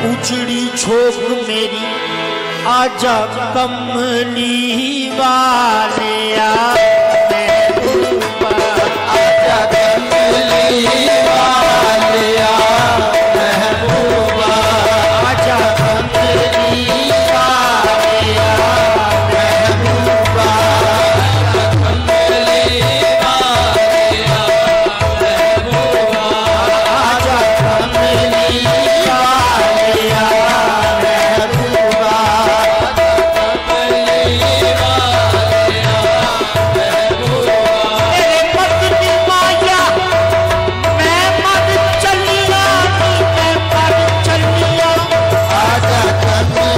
उजड़ी झोंक मेरी आजा कमली वाले महबूबा, आजा कमली वाले महबूबा, आजा कमली वाले महबूबा, आजा कमली वाले महबूबा, आजा कमली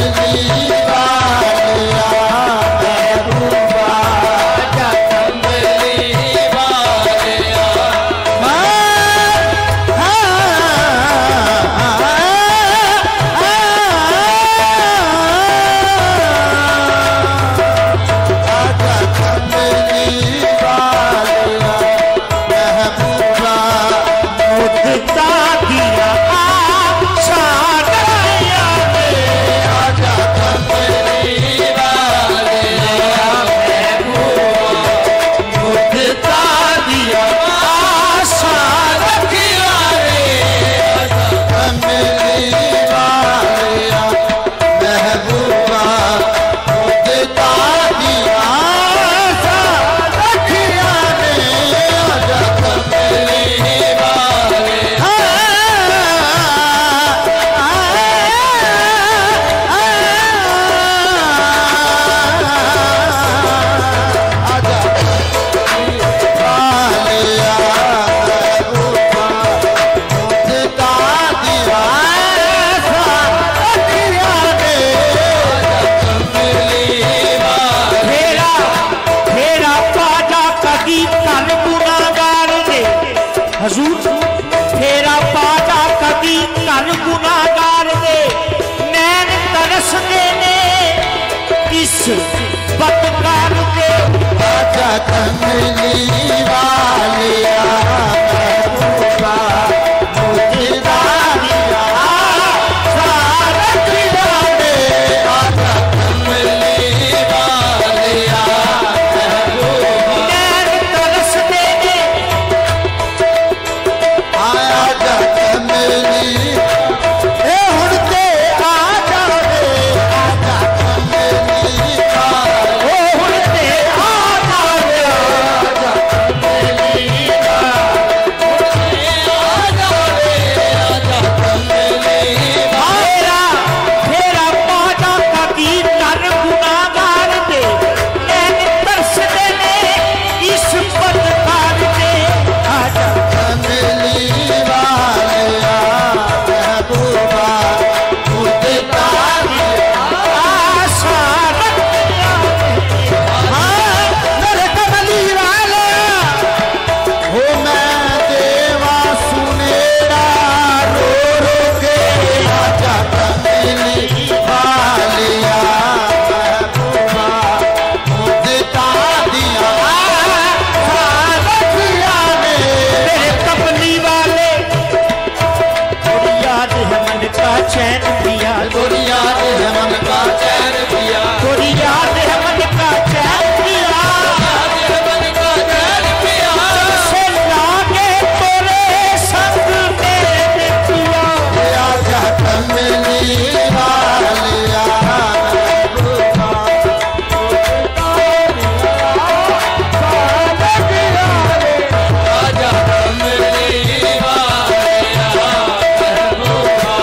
फेरा पाजा कदी कर गुनाहगार दे नैन तरस देने किस बदकार दे, आजा कमली वालिया महबूबा, मुझे दारिया सारा खिला दे, आजा कमली वालिया महबूबा, नैन तरस देने आजा कमली हुड़ते आजा रे, आजा कमली हुड़ते आजा रे, आजा कमली आजा रे, आजा कमली फेरा फेरा पाजा कदी कर गुनाहगार दे नैन तरस देने इस बदकार दे, आजा कमली चैन पिया, गोरी याद है मन का चैन पिया, गोरी याद है मन का चैन पिया, याद है मन का चैन पिया, से लागे तोरे संग मेरे पिया, आजा कमली वालिया महबूबा, आजा कमली वालिया महबूबा,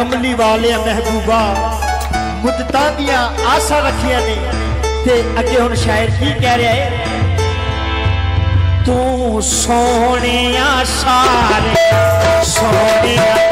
कमली वाले महबूबा मुद्दतां दियां आसा रखिया ने ते अगे हुण शायर की कह रहा है तू सोने सारे सोने